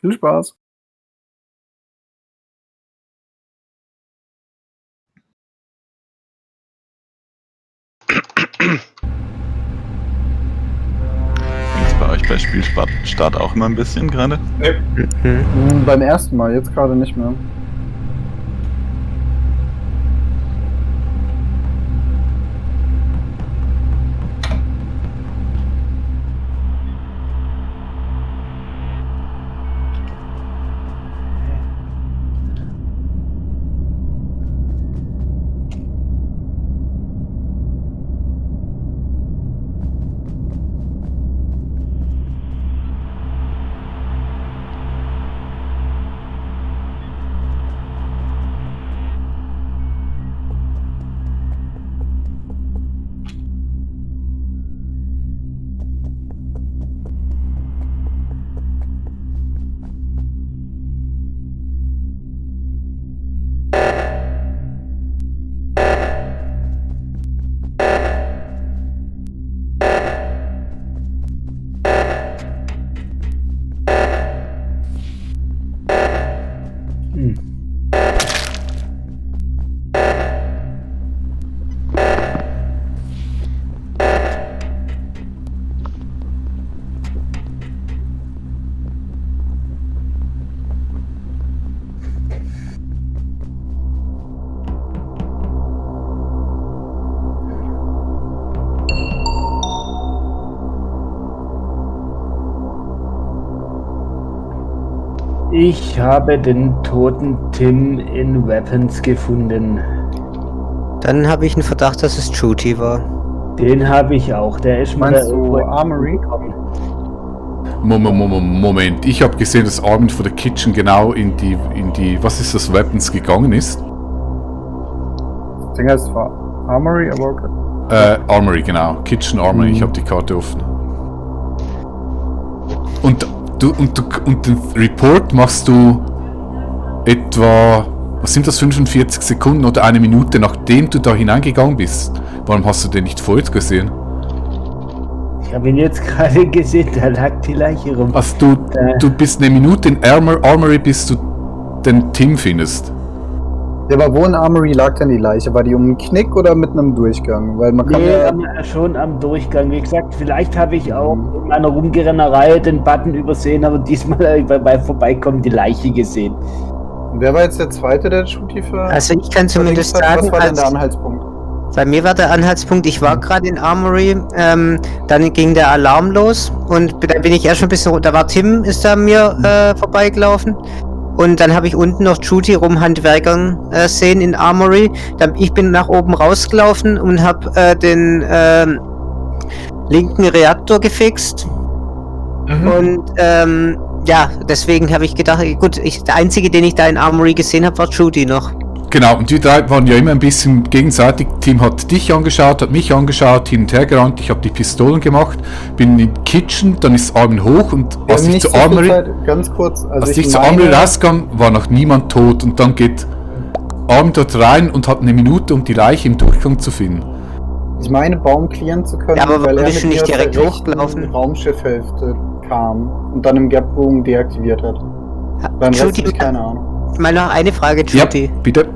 Viel Spaß. Ist bei euch bei Spielstart auch immer ein bisschen gerade? Beim ersten Mal, jetzt gerade nicht mehr. Ich habe den toten Tim in Weapons gefunden. Dann habe ich einen Verdacht, dass es Judy war. Den habe ich auch. Der ist mal Meinst du Armory? Moment, ich habe gesehen, dass Armin von der Kitchen genau in die, was ist das, Weapons gegangen ist. Das Ding heißt zwar Armory, aber okay. Armory, genau. Kitchen Armory, ich habe die Karte offen. Und den Report machst du etwa, was sind das, 45 Sekunden oder eine Minute, nachdem du da hineingegangen bist. Warum hast du den nicht vorher gesehen? Ich habe ihn jetzt gerade gesehen, da lag die Leiche rum. Also du bist eine Minute in Armory, bis du den Tim findest. Ja, aber wo in Armory lag denn die Leiche? War die um einen Knick oder mitten im Durchgang? Weil man kann Schon am Durchgang. Wie gesagt, vielleicht habe ich auch in meiner Rumgerennerei den Button übersehen, aber diesmal habe ich beim Vorbeikommen die Leiche gesehen. Wer war jetzt der Zweite, der Shooty für? Also ich kann zumindest sagen, was war denn der Anhaltspunkt? bei mir war der Anhaltspunkt, ich war gerade in Armory, dann ging der Alarm los und dann bin ich erst schon ein bisschen, da war Tim, ist da an mir vorbeigelaufen. Und dann habe ich unten noch Judy rumhandwerkern sehen in Armory. Ich bin nach oben rausgelaufen und habe den linken Reaktor gefixt. Und ja, deswegen habe ich gedacht, gut, der Einzige, den ich da in Armory gesehen habe, war Judy noch. Genau, und die drei waren ja immer ein bisschen gegenseitig. Tim hat dich angeschaut, hat mich angeschaut, hin und her gerannt. Ich habe die Pistolen gemacht, bin in die Kitchen, dann ist Armin hoch und als ich zu Armory, ganz kurz, als ich zu Armory rauskam, war noch niemand tot und dann geht Armin dort rein und hat eine Minute, um die Leiche im Durchgang zu finden. Ich meine, Baum clearen zu können, Ja, aber weil er bist du mit nicht mir direkt aus der rechten hochgelaufen? Raumschiffhälfte kam und dann im Gap-Boom deaktiviert hat. Beim Rest Judy, habe ich keine Ahnung. mal noch eine Frage, Judy. Ja, bitte.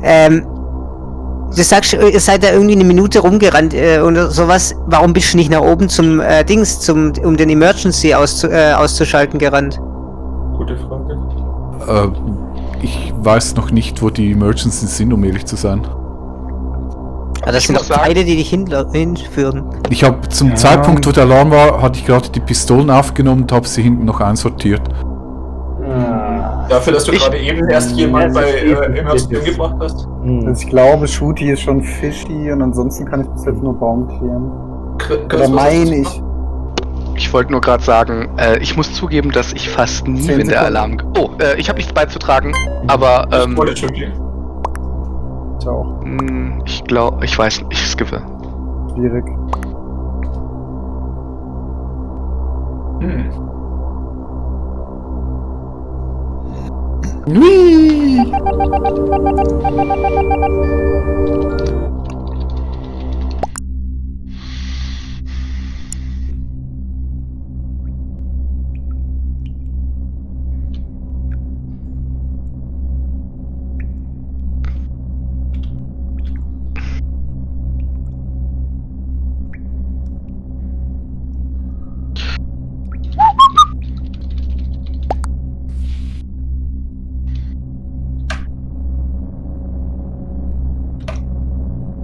Du sagst, ihr seid da irgendwie eine Minute rumgerannt oder sowas. Warum bist du nicht nach oben zum um den Emergency auszuschalten gerannt? Gute Frage. Ich weiß noch nicht, wo die Emergencies sind, um ehrlich zu sein. Ja, das sind doch Pfeile, die dich hinführen. Ich habe zum Zeitpunkt, wo der Alarm war, hatte ich gerade die Pistolen aufgenommen und habe sie hinten noch einsortiert. Dafür, dass du gerade eben erst jemand bei Emergency umgebracht hast. Also ich glaube, Shooty ist schon fishy und ansonsten kann ich bis jetzt nur Baum klären. Oder meine ich. Ich wollte nur gerade sagen, ich muss zugeben, dass ich fast nie, 10 wenn der Alarm... Oh, ich habe nichts beizutragen, aber... Ich wollte Judy. Ich auch. Ich glaube, ich weiß nicht, ich skippe. Schwierig.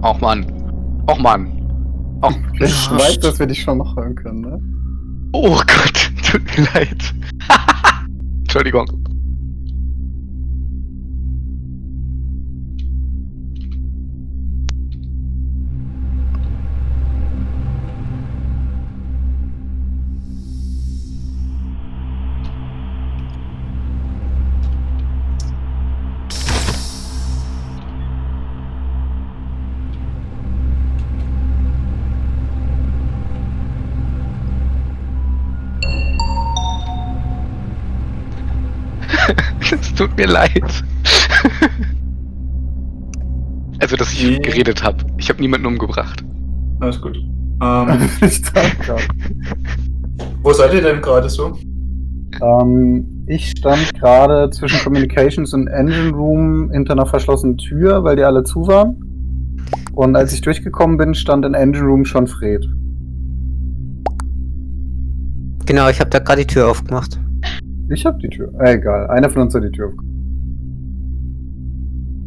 Och Mann. Och Mann. Och. Ich weiß, dass wir dich schon noch hören können, ne? Oh Gott, tut mir leid. Entschuldigung. Es tut mir leid. Also, dass ich geredet habe. Ich habe niemanden umgebracht. Alles gut. Ich sag grad. Wo seid ihr denn gerade so? Ich stand gerade zwischen Communications und Engine Room hinter einer verschlossenen Tür, weil die alle zu waren. Und als ich durchgekommen bin, stand in Engine Room schon Fred. Genau, ich habe da gerade die Tür aufgemacht. Ich hab die Tür. Egal, einer von uns hat die Tür aufgemacht.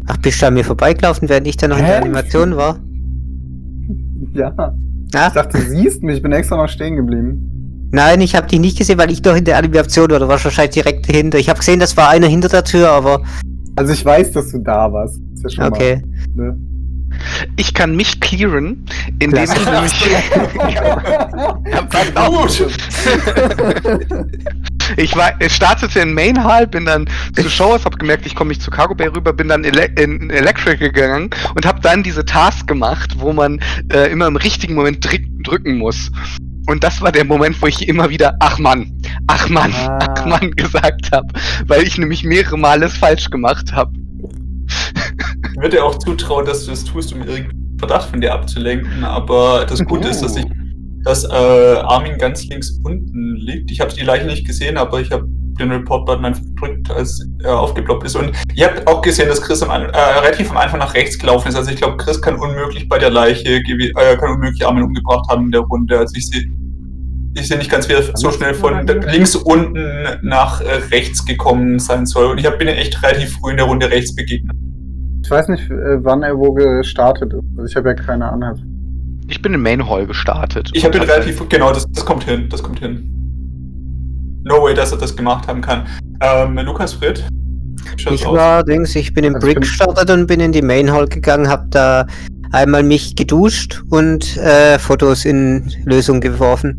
Ach, bist du an mir vorbeigelaufen, während ich da noch in der Animation war? Ja. Ah? Ich dachte, du siehst mich, ich bin extra noch stehen geblieben. Nein, ich habe dich nicht gesehen, weil ich noch in der Animation war. Du warst wahrscheinlich direkt dahinter. Ich habe gesehen, das war einer hinter der Tür, aber... Also ich weiß, dass du da warst. Ist ja schon Okay. mal, ne? Ich kann mich clearen, indem ich nämlich... Ich startete in Main Hall, bin dann zu Showers, hab gemerkt, ich komme nicht zu Cargo Bay rüber, bin dann in Electric gegangen und hab dann diese Task gemacht, wo man immer im richtigen Moment drücken muss. Und das war der Moment, wo ich immer wieder ach Mann gesagt habe, weil ich nämlich mehrere Male es falsch gemacht habe. Ich würde dir auch zutrauen, dass du das tust, um irgendeinen Verdacht von dir abzulenken, aber das Gute ist, dass Armin ganz links unten liegt. Ich habe die Leiche nicht gesehen, aber ich habe den Report-Button einfach gedrückt, als er aufgeploppt ist. Und ihr habt auch gesehen, dass Chris relativ am Anfang nach rechts gelaufen ist. Also ich glaube, Chris kann unmöglich bei der Leiche, kann unmöglich Armin umgebracht haben in der Runde. Also ich sehe nicht ganz, wie er so schnell von links unten nach rechts gekommen sein soll. Und ich bin echt relativ früh in der Runde rechts begegnet. Ich weiß nicht, wann er wo gestartet ist. Also ich habe ja keine Ahnung. Ich bin in Main Hall gestartet. Ich habe den relativ, genau, das kommt hin. No way, dass er das gemacht haben kann. Lukas, Fred? Ich bin im Brick gestartet und bin in die Main Hall gegangen, hab da einmal mich geduscht und Fotos in Lösung geworfen.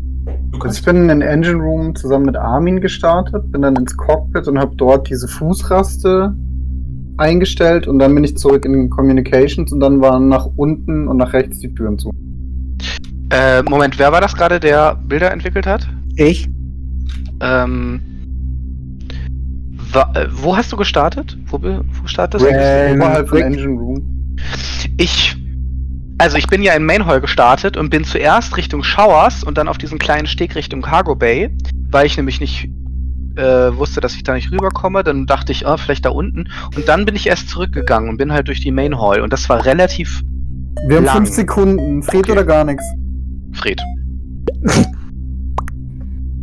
Also ich bin in den Engine Room zusammen mit Armin gestartet, bin dann ins Cockpit und habe dort diese Fußraste eingestellt und dann bin ich zurück in den Communications und dann waren nach unten und nach rechts die Türen zu. Moment, wer war das gerade, der Bilder entwickelt hat? Ich? Wo hast du gestartet? Wo startest du? Oberhalb von Engine Room. Ich bin ja in Main Hall gestartet und bin zuerst Richtung Showers und dann auf diesen kleinen Steg Richtung Cargo Bay, weil ich nämlich nicht wusste, dass ich da nicht rüberkomme. Dann dachte ich, vielleicht da unten. Und dann bin ich erst zurückgegangen und bin halt durch die Main Hall. Und das war relativ Wir haben lang. 5 Sekunden. Fred Okay. oder gar nichts. Fred.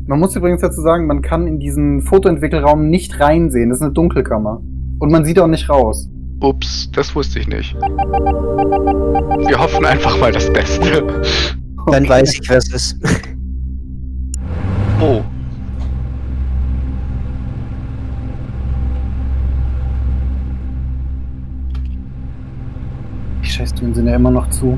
Man muss übrigens dazu sagen, man kann in diesen Fotoentwickelraum nicht reinsehen. Das ist eine Dunkelkammer. Und man sieht auch nicht raus. Ups, das wusste ich nicht. Wir hoffen einfach mal das Beste. Dann weiß ich, wer es ist. Oh. Die Scheißtüren sind ja immer noch zu.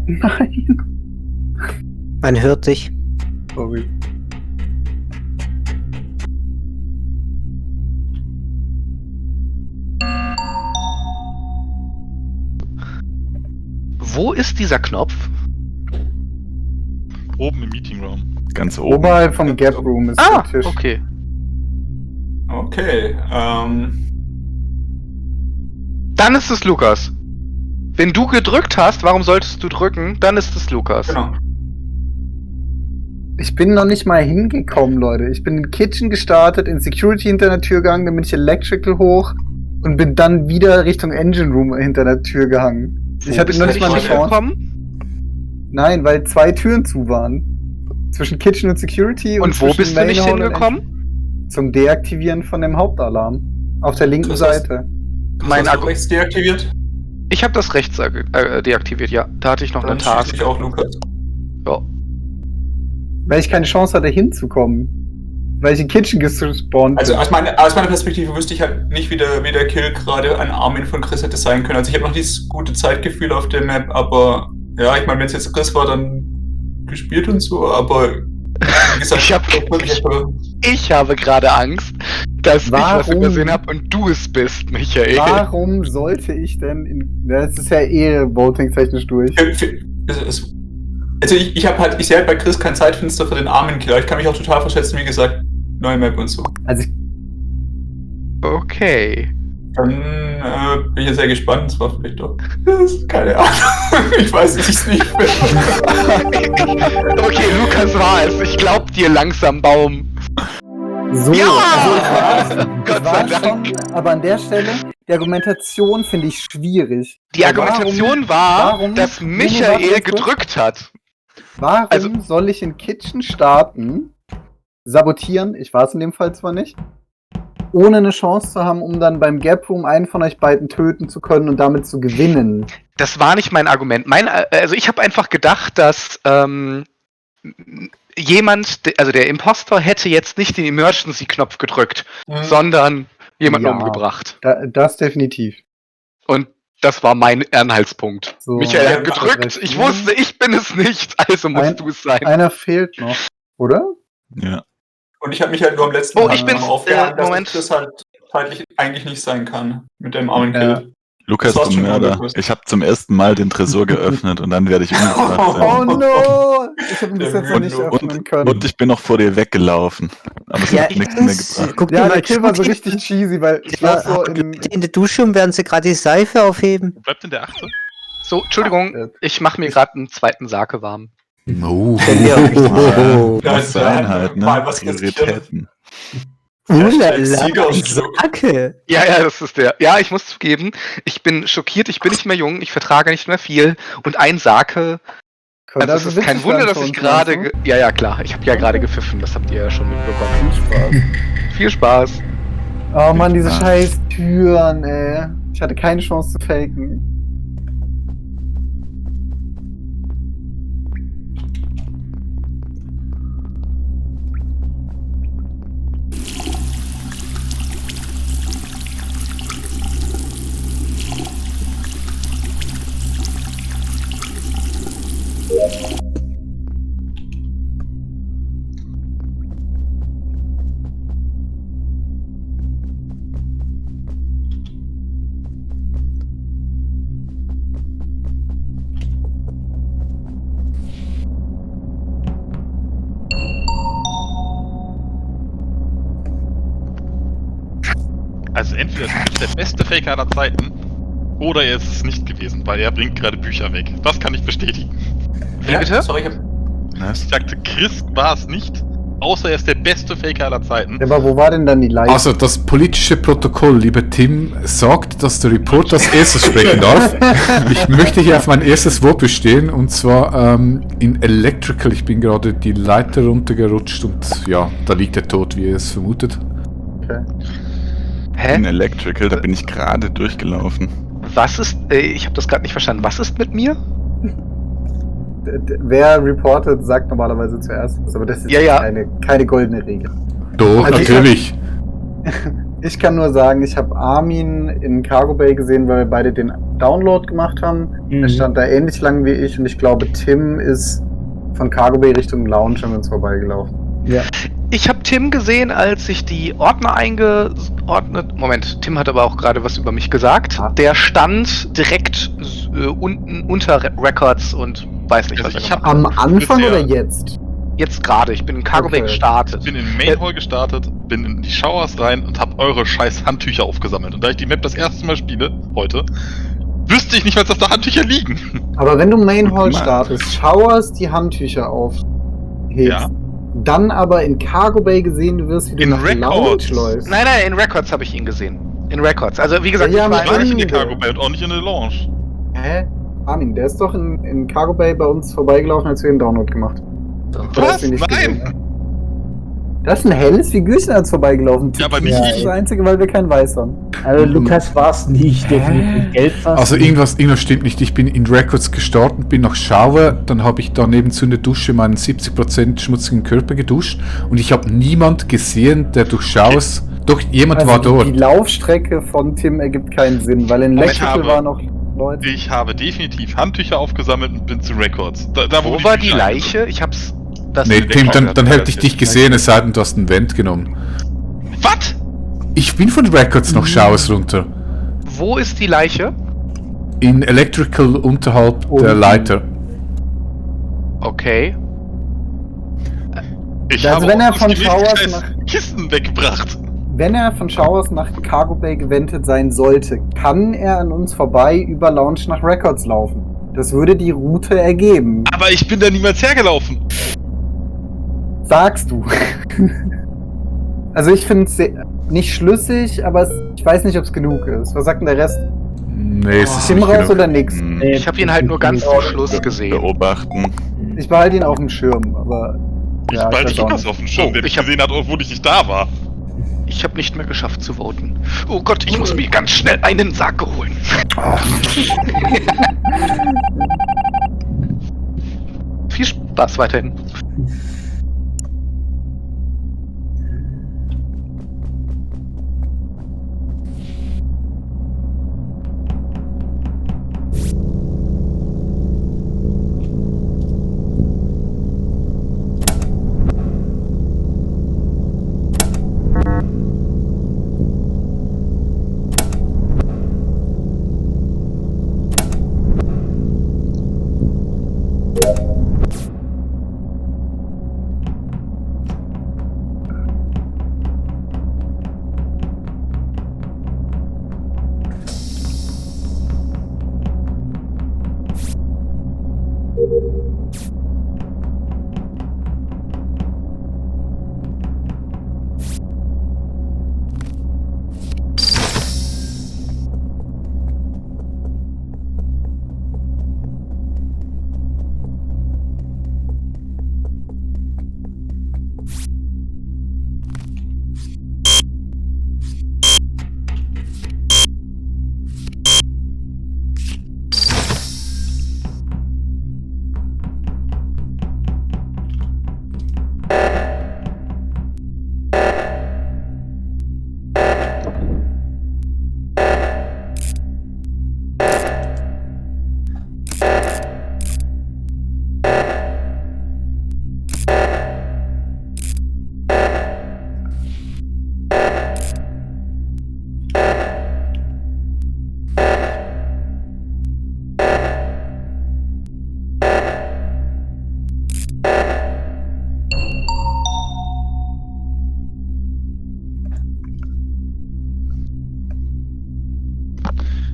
Nein. Man hört dich. Sorry. Wo ist dieser Knopf? Oben im Meeting Room. Ganz oben. Oberhalb vom Gap Room ist der Tisch. Okay. Okay, Dann ist es Lukas. Wenn du gedrückt hast, warum solltest du drücken? Dann ist es Lukas. genau. Ich bin noch nicht mal hingekommen, Leute. Ich bin in Kitchen gestartet, in Security hinter der Tür gegangen, dann bin ich Electrical hoch und bin dann wieder Richtung Engine Room hinter der Tür gegangen. Ich hatte noch nicht mal eine Chance. Nein, weil 2 Türen zu waren. Zwischen Kitchen und Security. Und wo bist du nicht hingekommen? Zum Deaktivieren von dem Hauptalarm. Auf der linken Seite. Mein Akku rechts deaktiviert? Ich habe das rechts deaktiviert, ja. Da hatte ich noch eine Task. Ich auch, Lukas. Ja. Weil ich keine Chance hatte, hinzukommen. Weil ich in Kitchen gespawnt bin. Also aus meiner Perspektive wüsste ich halt nicht, wie der Kill gerade an Armin von Chris hätte sein können. Also ich habe noch dieses gute Zeitgefühl auf der Map, aber ja, ich meine, wenn es jetzt Chris war, dann gespielt und so, aber wie gesagt, ich habe gerade Angst, dass ich was übersehen habe und du es bist, Michael. Warum sollte ich denn das ist ja voting-technisch durch. Also ich sehe halt bei Chris kein Zeitfenster für den Armin-Killer. Ich kann mich auch total verschätzen, wie gesagt, neue Map und so. Also okay. Dann bin ich ja sehr gespannt. Das war vielleicht doch. Keine Ahnung. Ich weiß es nicht mehr. Okay, Lukas war es. Ich glaub dir langsam, Baum. So, ja! Gott sei Dank. Schon, aber an der Stelle, die Argumentation finde ich schwierig. Die Argumentation war, dass Michael gedrückt hat. Warum soll ich in Kitchen starten, sabotieren, ich war es in dem Fall zwar nicht, ohne eine Chance zu haben, um dann beim Gap Room einen von euch beiden töten zu können und damit zu gewinnen? Das war nicht mein Argument. Also ich habe einfach gedacht, dass jemand, also der Impostor hätte jetzt nicht den Emergency-Knopf gedrückt, sondern jemanden umgebracht. Das definitiv. Und das war mein Anhaltspunkt. So, Michael hat gedrückt, ich wusste, ich bin es nicht, also musst du es sein. Einer fehlt noch, oder? Ja. Und ich habe mich halt nur am letzten Mal aufgehangen, dass das halt zeitlich eigentlich nicht sein kann mit dem armen Kill. Lukas, du Mörder. Ich habe zum ersten Mal den Tresor geöffnet und dann werde ich umgebracht sein. Oh no! Ich habe ihn bis jetzt noch nicht öffnen können. Und ich bin noch vor dir weggelaufen. Aber es hat nichts mehr gebracht. Guck ja, der Kill war so richtig cheesy, weil ich war so in der Dusche und werden sie gerade die Seife aufheben. Bleibt in der 8. So, Entschuldigung, ich mache mir gerade einen zweiten Sake warm. Das sein halt, ne? Prioritäten. Sake. Ja, das ist der. Ja, ich muss zugeben, ich bin schockiert, ich bin nicht mehr jung, ich vertrage nicht mehr viel und ein Sake. Also es ist kein Wunder, dass ich gerade. Ja, klar, ich habe ja gerade gepfiffen, das habt ihr ja schon mitbekommen. Viel Spaß. Oh Mann, diese scheiß Türen, ey. Ich hatte keine Chance zu faken. Also entweder ist Chris der beste Faker aller Zeiten, oder er ist es nicht gewesen, weil er bringt gerade Bücher weg. Das kann ich bestätigen. Wie bitte? Sorry, Ich sagte, Chris war es nicht, außer er ist der beste Faker aller Zeiten. Aber wo war denn dann die Leiche? Also das politische Protokoll, lieber Tim, sagt, dass der Report als erstes sprechen darf. Ich möchte hier auf mein erstes Wort bestehen, und zwar in Electrical. Ich bin gerade die Leiter runtergerutscht und ja, da liegt er tot, wie ihr es vermutet. Okay. Hä? In Electrical, da bin ich gerade durchgelaufen. Was ist, ich habe das gerade nicht verstanden, was ist mit mir? Wer reportet, sagt normalerweise zuerst was, aber das ist keine goldene Regel. Doch, Also natürlich. Ich kann nur sagen, ich habe Armin in Cargo Bay gesehen, weil wir beide den Download gemacht haben. Er stand da ähnlich lang wie ich und ich glaube, Tim ist von Cargo Bay Richtung Lounge an uns vorbeigelaufen. Ja. Ich habe Tim gesehen, als ich die Ordner eingeordnet. Moment, Tim hat aber auch gerade was über mich gesagt. Der stand direkt unten unter Records und weiß nicht, was er gemacht hat. Am Anfang oder jetzt? Jetzt gerade, ich bin in Cargo Bay gestartet. Ich bin in Main Hall gestartet, bin in die Showers rein und habe eure scheiß Handtücher aufgesammelt. Und da ich die Map das erste Mal spiele, heute, wüsste ich nicht mal, dass da Handtücher liegen. Aber wenn du Main Hall startest, Showers die Handtücher aufhebst, dann aber in Cargo Bay gesehen wirst, wie du In nach Lounge Records. läufst. Nein, in Records habe ich ihn gesehen. In Records. Also wie gesagt, Ja, ich war Ich war nicht in der Ende. Cargo Bay und auch nicht in der Lounge. Hä? Armin, der ist doch in Cargo Bay bei uns vorbeigelaufen, als wir den Download gemacht haben. Oder hast Was? du ihn nicht gesehen? Nein! Das ist ein helles wie Güsnerz vorbeigelaufen. Ja, aber Das nicht ist das Einzige, weil wir kein Weiß haben. Also Lukas war es nicht, definitiv. Gelb war's Also nicht. irgendwas stimmt nicht. Ich bin in Records gestartet, bin nach Shower, dann habe ich da nebenzu in der Dusche meinen 70% schmutzigen Körper geduscht und ich habe niemand gesehen, der durch Showers... Doch, jemand war Also dort. die Laufstrecke von Tim ergibt keinen Sinn, weil in Aber ich Electrical habe- waren noch Leute. Ich habe definitiv Handtücher aufgesammelt und bin zu Records. Da Wo wo war die Tücher Leiche? Ich hab's. Das Nee, der Tim, Clown dann hat hätte ich dich gesehen, es sei denn, du hast einen Vent genommen. Was? Ich bin von Records nach Showers runter. Wo ist die Leiche? In Electrical unterhalb der Unten. Leiter. Okay. Ich Also habe wenn er aus von dem nächsten Showers Scheiß nach- Kisten weggebracht. Wenn er von Showers nach Cargo Bay gewendet sein sollte, kann er an uns vorbei über Lounge nach Records laufen. Das würde die Route ergeben. Aber ich bin da niemals hergelaufen. Sagst du. Also ich finde es nicht schlüssig, aber ich weiß nicht, ob es genug ist. Was sagt denn der Rest? Nee, es ist Tim nicht raus genug. oder nix? Ich habe ihn halt nur ganz zum Schluss gesehen. Beobachten. Ich behalte ihn auf dem Schirm, aber... Ich ja, behalte weiß auch Lukas nicht. auf dem Schirm, Oh, der mich ich hab- gesehen hat, obwohl ich nicht da war. Ich habe nicht mehr geschafft zu voten. Oh Gott, ich muss mir ganz schnell einen Sarg holen. Viel Spaß weiterhin.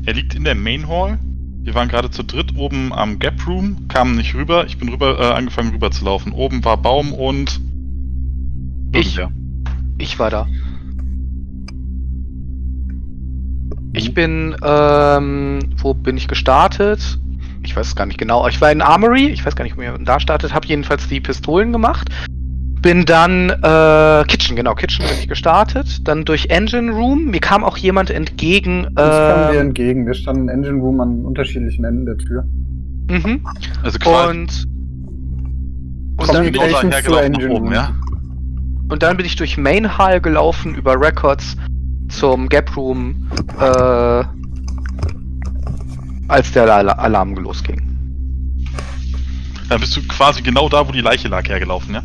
Er liegt in der Main Hall. Wir waren gerade zu dritt oben am Gap Room, kamen nicht rüber. Ich bin angefangen rüber zu laufen. Oben war Baum und... Ich. Ja. Ich war da. Ich bin, wo bin ich gestartet? Ich weiß es gar nicht genau. Ich war in Armory, ich weiß gar nicht, wo ich da startet, habe jedenfalls die Pistolen gemacht. Bin dann, Kitchen bin ich gestartet. Dann durch Engine Room. Mir kam auch jemand entgegen. Ich kam dir entgegen. Wir standen in Engine Room an unterschiedlichen Enden der Tür. Mhm. Also quasi Und genau dann, Communications daher zu gelaufen nach Engine oben, Room. ja? und dann bin ich durch Main Hall gelaufen über Records zum Gap Room, als der Alarm losging. Dann bist du quasi genau da, wo die Leiche lag, hergelaufen, ja?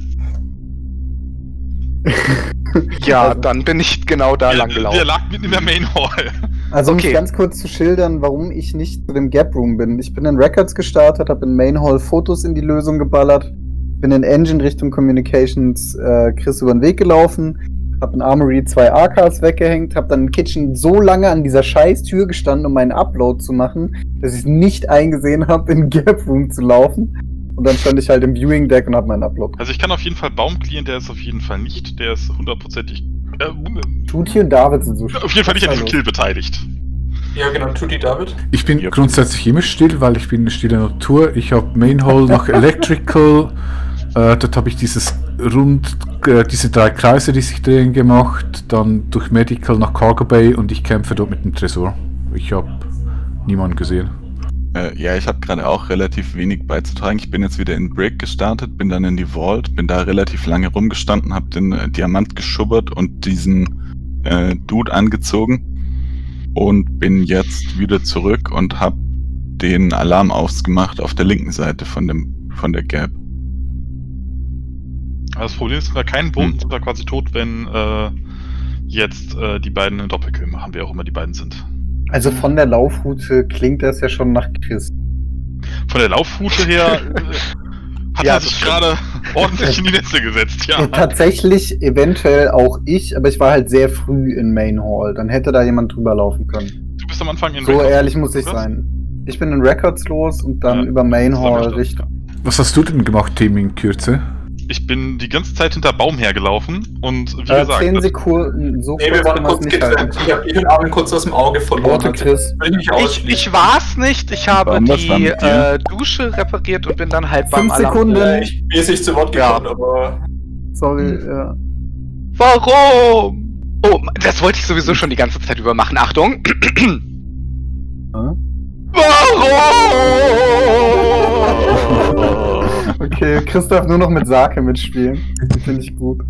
Ja, Also- dann bin ich genau da lang Der gelaufen. lag mitten in der Main Hall. Also um Okay. es ganz kurz zu schildern, warum ich nicht zu dem Gap Room bin. Ich bin in Records gestartet, habe in Main Hall Fotos in die Lösung geballert, bin in Engine Richtung Communications Chris über den Weg gelaufen, habe in Armory 2 AKs weggehängt, habe dann in Kitchen so lange an dieser scheiß Tür gestanden, um meinen Upload zu machen, dass ich es nicht eingesehen habe, in Gap Room zu laufen. Und dann stand ich halt im Viewing Deck und hab meinen Upload. Also ich kann auf jeden Fall Baum clearen, der ist auf jeden Fall nicht. Der ist hundertprozentig... Tuti und David sind so auf jeden Fall nicht an diesem Kill beteiligt. Ja, genau, Tuti David. Ich bin grundsätzlich immer still, weil ich bin eine stille Natur. Ich habe Mainhole nach Electrical. Dort habe ich diese 3 Kreise, die sich drehen, gemacht. Dann durch Medical nach Cargo Bay und ich kämpfe dort mit dem Tresor. Ich habe niemanden gesehen. Ja, ich habe gerade auch relativ wenig beizutragen. Ich bin jetzt wieder in Brick gestartet, bin dann in die Vault, bin da relativ lange rumgestanden, habe den Diamant geschubbert und diesen Dude angezogen und bin jetzt wieder zurück und habe den Alarm ausgemacht auf der linken Seite von der Gap. Das Problem ist, wenn wir keinen Boden sind wir quasi tot, wenn jetzt die beiden einen Doppelkill machen, wer auch immer die beiden sind. Also von der Laufroute klingt das ja schon nach Chris. Von der Laufroute her hat er sich gerade ordentlich in die Netze gesetzt, ja. Tatsächlich eventuell auch ich, aber ich war halt sehr früh in Main Hall. Dann hätte da jemand drüber laufen können. Du bist am Anfang in So Records, ehrlich muss ich oder? sein. Ich bin in Records los und dann über Main Hall Richtung. Was hast du denn gemacht, Tim, in Kürze? Ich bin die ganze Zeit hinter Baum hergelaufen und wie gesagt... 10 Sekunden, so Nee, wir waren kurz getrennt. Ich hab den Armin kurz aus dem Auge verloren. Worte, Chris. Ich war's nicht, ich habe Warum, was war die mit dir? Dusche repariert und bin dann halt beim 5 Sekunden. Ich bin jetzt nicht zu Wort gekommen, aber... Sorry, ja. Warum? Oh, das wollte ich sowieso schon die ganze Zeit über machen. Achtung. Warum? Okay, Chris darf nur noch mit Sake mitspielen. Finde ich gut.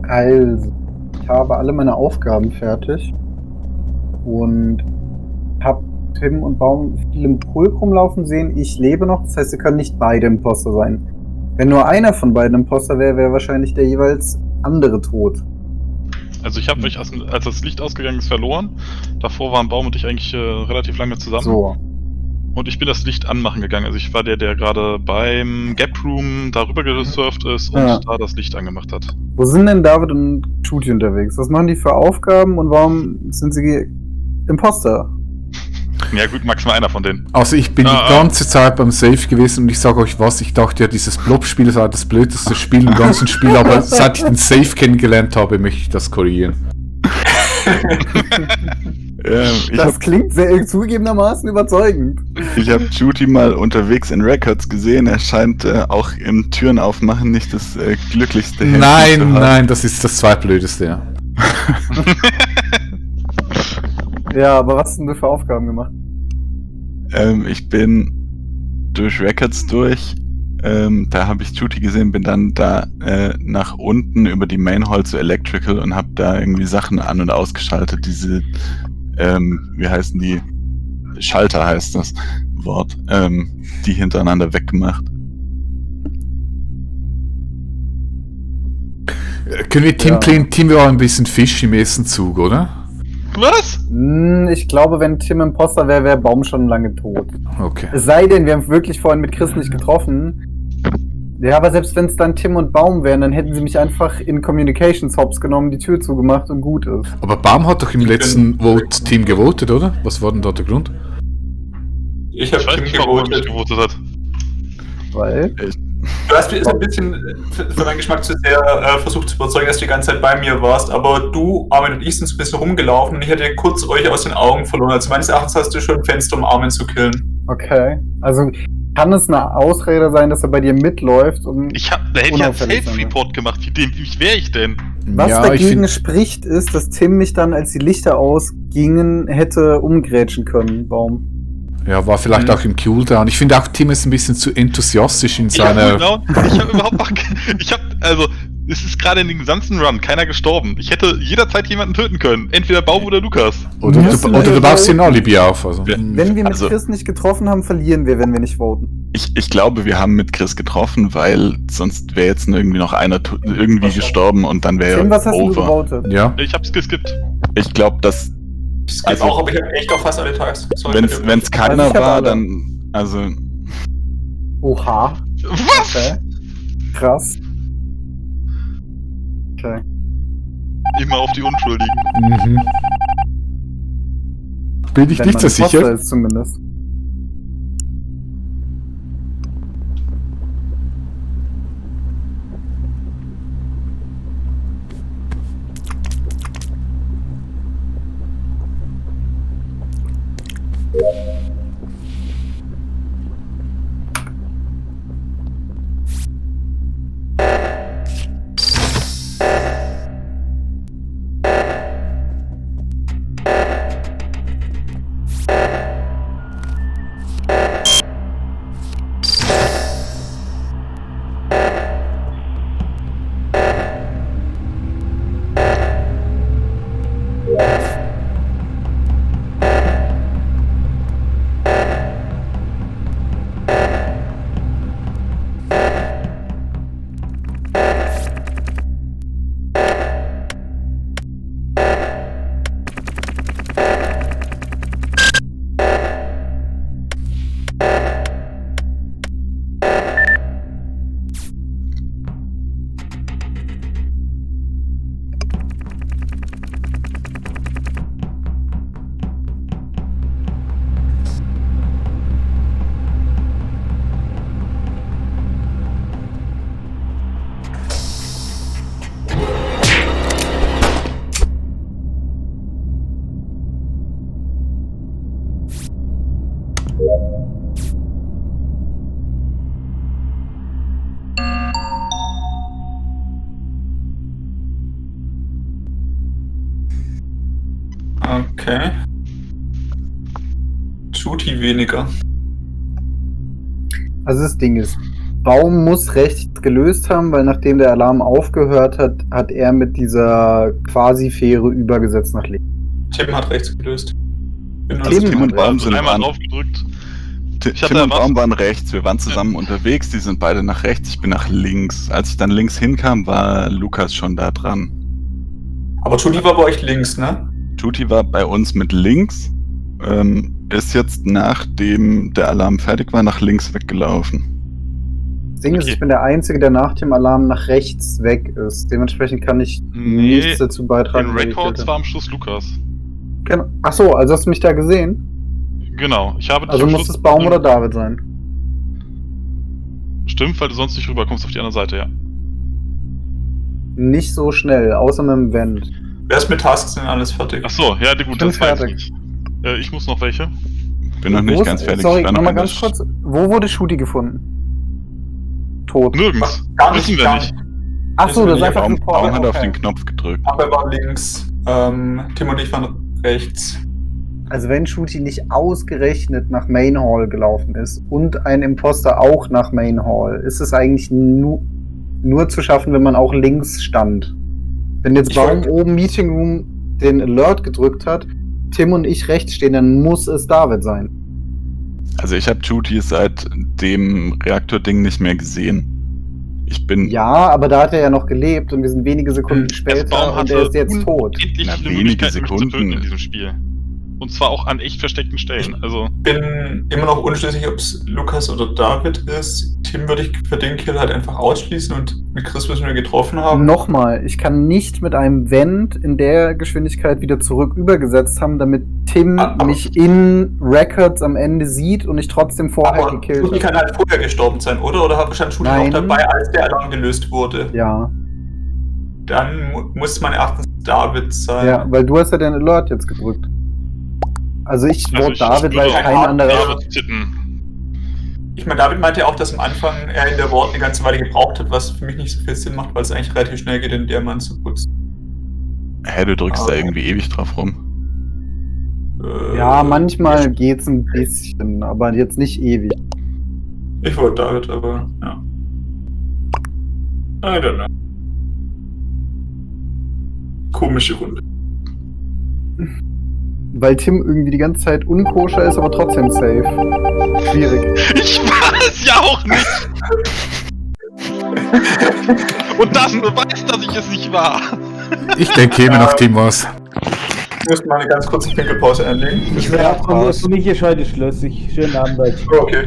Also, ich habe alle meine Aufgaben fertig und habe Tim und Baum viel im Pulk rumlaufen sehen. Ich lebe noch, das heißt, sie können nicht beide Imposter sein. Wenn nur einer von beiden Imposter wäre, wäre wahrscheinlich der jeweils andere tot. Also ich habe mich, als das Licht ausgegangen ist, verloren. Davor waren Baum und ich eigentlich relativ lange zusammen. So. Und ich bin das Licht anmachen gegangen. Also ich war der gerade beim Gap Room darüber gesurft ist und da das Licht angemacht hat. Wo sind denn David und Tuti unterwegs? Was machen die für Aufgaben und warum sind sie Imposter? Ja gut, maximal einer von denen. Also ich bin die ganze Zeit beim Safe gewesen und ich sage euch was, ich dachte ja, dieses Blob-Spiel sei das blödeste Spiel im ganzen Spiel, aber seit ich den Safe kennengelernt habe, möchte ich das korrigieren. Das klingt sehr zugegebenermaßen überzeugend. Ich habe Judy mal unterwegs in Records gesehen. Er scheint auch im Türen aufmachen nicht das glücklichste Händchen zu haben. Nein, das ist das zweitblödeste, ja. Ja, aber was hast denn du für Aufgaben gemacht? Ich bin durch Records durch. Da habe ich Judy gesehen, bin dann da nach unten über die Main Hall zu Electrical und habe da irgendwie Sachen an- und ausgeschaltet. Diese, wie heißen die? Schalter heißt das Wort. Die hintereinander weggemacht. Können wir Tim war ein bisschen Fisch im ersten Zug, oder? Was? Ich glaube, wenn Tim Imposter wäre, wäre Baum schon lange tot. Okay. Es sei denn, wir haben wirklich vorhin mit Chris nicht getroffen. Ja, aber selbst wenn es dann Tim und Baum wären, dann hätten sie mich einfach in Communications Hops genommen, die Tür zugemacht und gut ist. Aber Baum hat doch im letzten Vote Team gewotet, oder? Was war denn da der Grund? Ich habe Ich weiß Tim nicht, warum er nicht gewotet. gewotet hat. Weil? Du hast mir ein bisschen für meinen Geschmack zu sehr versucht zu überzeugen, dass du die ganze Zeit bei mir warst, aber du, Armin und ich sind so ein bisschen rumgelaufen und ich hatte kurz euch aus den Augen verloren. Also meines Erachtens hast du schon ein Fenster, um Armin zu killen. Okay. Also kann es eine Ausrede sein, dass er bei dir mitläuft? Und Da hätte ich einen unauffällig sein will? Self-Report gemacht. Wie wäre ich denn? Was Ja, ich dagegen find- spricht, ist, dass Tim mich dann, als die Lichter ausgingen, hätte umgrätschen können, Baum. Ja, war vielleicht auch im Cooldown. Ich finde auch, Tim ist ein bisschen zu enthusiastisch in Ich hab seiner... überhaupt noch. Es ist gerade in dem gesamten Run keiner gestorben. Ich hätte jederzeit jemanden töten können. Entweder Baum oder Lukas. Oder du baust dir ein Alibi auf. Also. Wenn wir mit Also- Chris nicht getroffen haben, verlieren wir, wenn wir nicht voten. Ich glaube, wir haben mit Chris getroffen, weil sonst wäre jetzt irgendwie noch einer irgendwie gestorben und dann wäre Tim, was hast du over. gewotet? Ja. Ich hab's geskippt. Ich glaube, dass Es geht Also- auch, aber ich habe echt auch fast alle Tags. wenn es keiner Also ich hab war, alle. dann also Oha. Was? Okay. Krass. Okay. Immer auf die Unschuldigen. Mhm. Bin ich Wenn nicht man so Imposter sicher. ist zumindest. Okay. Judy weniger. Also das Ding ist, Baum muss rechts gelöst haben, weil nachdem der Alarm aufgehört hat, hat er mit dieser Quasi-Fähre übergesetzt nach links. Tim hat rechts gelöst. Bin Tim Tim und Baum sind Einmal waren, drauf gedrückt. Ich hatte Tim und was- Baum waren rechts, wir waren zusammen unterwegs, die sind beide nach rechts, ich bin nach links. Als ich dann links hinkam, war Lukas schon da dran. Aber Judy war bei euch links, ne? Judy war bei uns mit links, ist jetzt nachdem der Alarm fertig war, nach links weggelaufen. Das Ding ist, Okay. ich bin der Einzige, der nach dem Alarm nach rechts weg ist. Dementsprechend kann ich Nee, nichts dazu beitragen. In wer gekillt Records hat. war am Schluss Lukas. Genau. Achso, also hast du mich da gesehen? Genau. Ich habe dich Also am muss Schluss- es Baum oder David sein. Stimmt, weil du sonst nicht rüberkommst auf die andere Seite, ja. Nicht so schnell, außer mit dem Vent. Wer ist mit Tasks denn alles fertig? Achso, ja, gut, bin das weiß fertig. ich. Ich muss noch welche. Bin noch Wo nicht ist- ganz fertig. Sorry, Ich war noch nochmal in der ganz kurz. Wo wurde Shooty gefunden? Tot. Nirgends. Gar nicht, Wissen wir gar nicht. Achso, das ist einfach Baum, Report. Baum hat auf Okay. den Knopf gedrückt. Aber er war links. Tim und ich waren rechts. Also wenn Shooty nicht ausgerechnet nach Main Hall gelaufen ist und ein Imposter auch nach Main Hall, ist es eigentlich nur zu schaffen, wenn man auch links stand. Wenn jetzt Ich Baum wollt- oben Meeting Room den Alert gedrückt hat, Tim und ich rechts stehen, dann muss es David sein. Also ich habe Judy seit dem Reaktording nicht mehr gesehen. Ich bin Ja, aber da hat er ja noch gelebt und wir sind wenige Sekunden später Baum und hatte er ist jetzt tot. unendlich Na, viele wenige Möglichkeiten, mich zu Sekunden. töten in diesem Spiel. Und zwar auch an echt versteckten Stellen. Also, Bin immer noch unschlüssig, ob es Lukas oder David ist. Tim würde ich für den Kill halt einfach ausschließen und mit Chris müssen wir getroffen haben. Nochmal, ich kann nicht mit einem Vent in der Geschwindigkeit wieder zurück übergesetzt haben, damit Tim Aber- mich in Records am Ende sieht und ich trotzdem vorher Aber gekillt Shooty habe. kann halt vorher gestorben sein, oder? Oder hat wahrscheinlich Shooty Nein. noch dabei, als der Alarm gelöst wurde? Ja, Dann muss man erachtens David sein. ja, weil du hast ja den Alert jetzt gedrückt. Also ich vote David, würde weil auch kein anderer... David tippen. Ich meine, David meinte ja auch, dass am Anfang er in der Vault eine ganze Weile gebraucht hat, was für mich nicht so viel Sinn macht, weil es eigentlich relativ schnell geht, den Diamant zu putzen. Hä, du drückst da irgendwie ewig drauf rum. Ja, manchmal geht's ein bisschen, aber jetzt nicht ewig. Ich wollte David, aber ja. I don't know. Komische Runde. Weil Tim irgendwie die ganze Zeit unkoscher ist, aber trotzdem safe. Schwierig. Ich war es ja auch nicht! Und das beweist, dass ich es nicht war. Ich denke immer nach Tim was. Ich muss mal eine ganz kurze Pinkelpause einlegen. Ich wäre für mich ist heute Schluss. Schönen Abend euch. Okay.